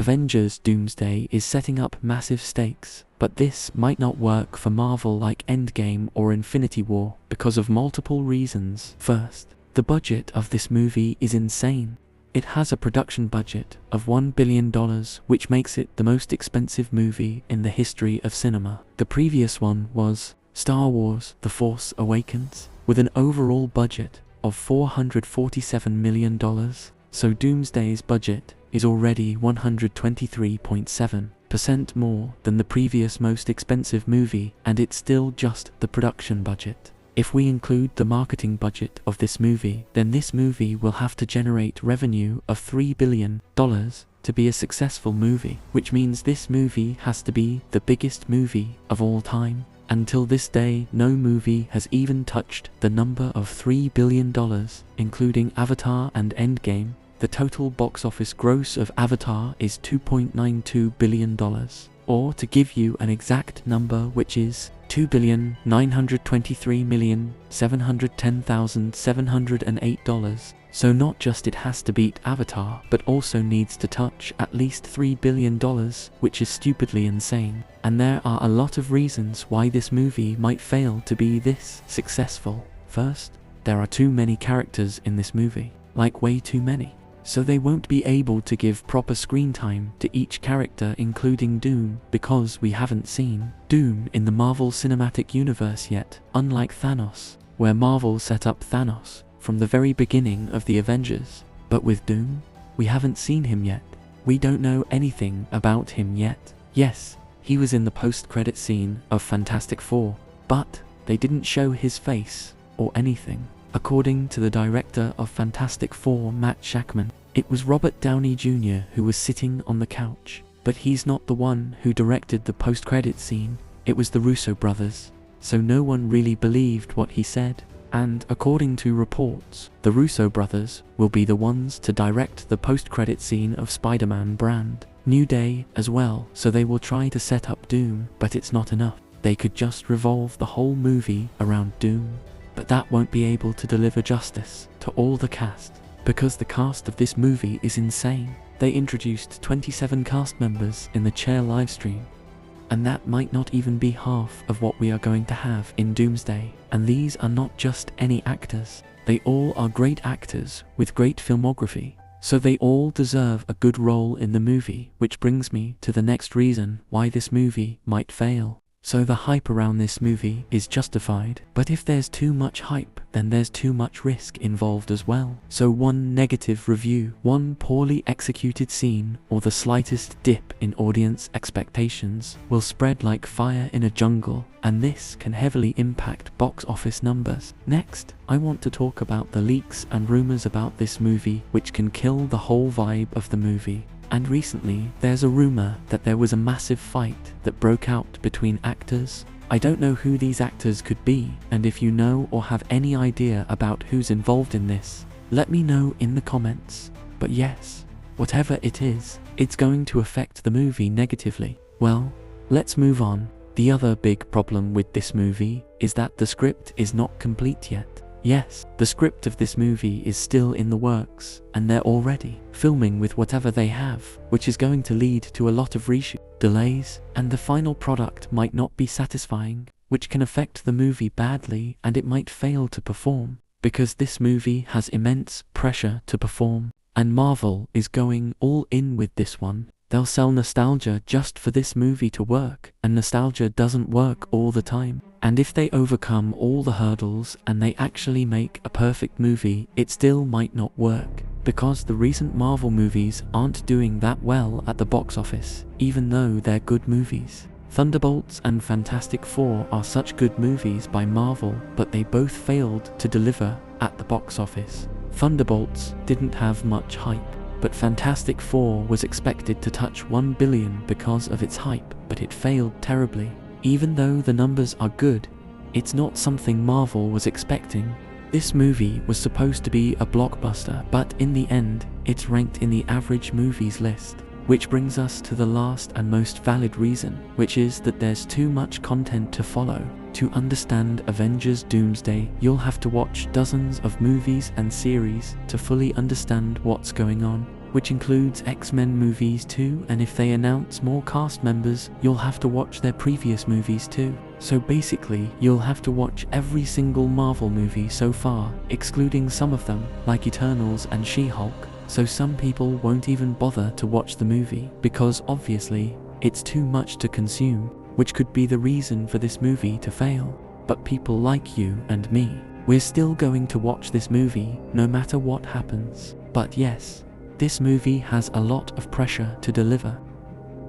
Avengers Doomsday is setting up massive stakes, but this might not work for Marvel like Endgame or Infinity War because of multiple reasons. First, the budget of this movie is insane. It has a production budget of $1 billion, which makes it the most expensive movie in the history of cinema. The previous one was Star Wars: The Force Awakens, with an overall budget of $447 million. So Doomsday's budget is already 123.7% more than the previous most expensive movie, and it's still just the production budget. If we include the marketing budget of this movie, then this movie will have to generate revenue of $3 billion to be a successful movie, which means this movie has to be the biggest movie of all time. Until this day, no movie has even touched the number of $3 billion, including Avatar and Endgame. The total box office gross of Avatar is $2.92 billion, or to give you an exact number, which is $2,923,710,708. So not just it has to beat Avatar, but also needs to touch at least $3 billion, which is stupidly insane. And there are a lot of reasons why this movie might fail to be this successful. First, there are too many characters in this movie, like way too many. So they won't be able to give proper screen time to each character, including Doom, because we haven't seen Doom in the Marvel Cinematic Universe yet, unlike Thanos, where Marvel set up Thanos from the very beginning of the Avengers. But with Doom, we haven't seen him yet. We don't know anything about him yet. Yes, he was in the post-credit scene of Fantastic Four, but they didn't show his face or anything. According to the director of Fantastic Four, Matt Shakman, it was Robert Downey Jr. who was sitting on the couch, but he's not the one who directed the post-credit scene. It was the Russo brothers, so no one really believed what he said. And according to reports, the Russo brothers will be the ones to direct the post-credit scene of Spider-Man Brand New Day as well, so they will try to set up Doom, but it's not enough. They could just revolve the whole movie around Doom, but that won't be able to deliver justice to all the cast, because the cast of this movie is insane. They introduced 27 cast members in the Chair livestream, and that might not even be half of what we are going to have in Doomsday. And these are not just any actors, they all are great actors with great filmography, so they all deserve a good role in the movie, which brings me to the next reason why this movie might fail. So the hype around this movie is justified, but if there's too much hype, then there's too much risk involved as well. So one negative review, one poorly executed scene, or the slightest dip in audience expectations will spread like fire in a jungle, and this can heavily impact box office numbers. Next, I want to talk about the leaks and rumors about this movie, which can kill the whole vibe of the movie. And recently, there's a rumor that there was a massive fight that broke out between actors. I don't know who these actors could be, and if you know or have any idea about who's involved in this, let me know in the comments. But yes, whatever it is, it's going to affect the movie negatively. Well, let's move on. The other big problem with this movie is that the script is not complete yet. Yes, the script of this movie is still in the works, and they're already filming with whatever they have, which is going to lead to a lot of reshoot delays, and the final product might not be satisfying, which can affect the movie badly, and it might fail to perform, because this movie has immense pressure to perform, and Marvel is going all in with this one. They'll sell nostalgia just for this movie to work, and nostalgia doesn't work all the time. And if they overcome all the hurdles and they actually make a perfect movie, it still might not work, because the recent Marvel movies aren't doing that well at the box office, even though they're good movies. Thunderbolts and Fantastic Four are such good movies by Marvel, but they both failed to deliver at the box office. Thunderbolts didn't have much hype, but Fantastic Four was expected to touch $1 billion because of its hype, but it failed terribly. Even though the numbers are good, it's not something Marvel was expecting. This movie was supposed to be a blockbuster, but in the end, it's ranked in the average movies list. Which brings us to the last and most valid reason, which is that there's too much content to follow. To understand Avengers Doomsday, you'll have to watch dozens of movies and series to fully understand what's going on. which includes X-Men movies too, and if they announce more cast members, you'll have to watch their previous movies too. So basically, you'll have to watch every single Marvel movie so far, excluding some of them, like Eternals and She-Hulk. So some people won't even bother to watch the movie, because obviously, it's too much to consume, which could be the reason for this movie to fail. But people like you and me, we're still going to watch this movie, no matter what happens. But yes, this movie has a lot of pressure to deliver.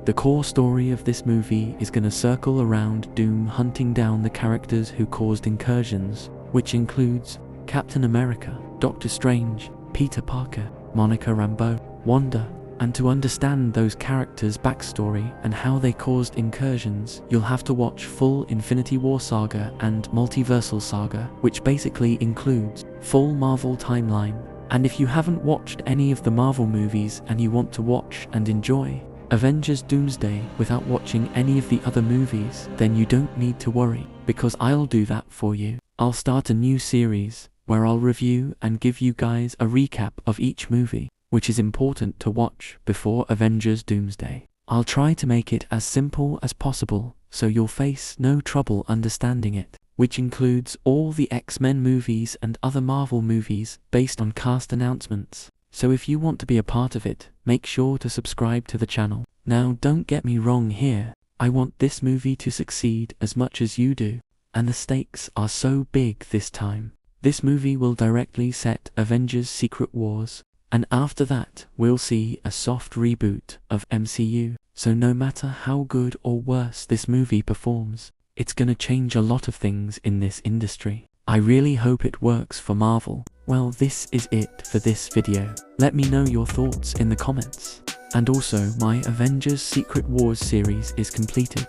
The core story of this movie is gonna circle around Doom hunting down the characters who caused incursions, which includes Captain America, Doctor Strange, Peter Parker, Monica Rambeau, Wanda. And to understand those characters' backstory and how they caused incursions, you'll have to watch full Infinity War saga and Multiversal saga, which basically includes full Marvel timeline. And if you haven't watched any of the Marvel movies and you want to watch and enjoy Avengers Doomsday without watching any of the other movies, then you don't need to worry, because I'll do that for you. I'll start a new series where I'll review and give you guys a recap of each movie, which is important to watch before Avengers Doomsday. I'll try to make it as simple as possible, so you'll face no trouble understanding it, which includes all the X-Men movies and other Marvel movies based on cast announcements. So if you want to be a part of it, make sure to subscribe to the channel. Now don't get me wrong here, I want this movie to succeed as much as you do, and the stakes are so big this time. This movie will directly set Avengers Secret Wars, and after that, we'll see a soft reboot of MCU. So no matter how good or worse this movie performs, it's gonna change a lot of things in this industry. I really hope it works for Marvel. Well, this is it for this video. Let me know your thoughts in the comments. And also, my Avengers Secret Wars series is completed.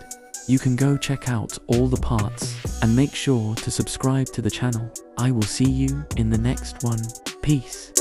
You can go check out all the parts, and make sure to subscribe to the channel. I will see you in the next one. Peace.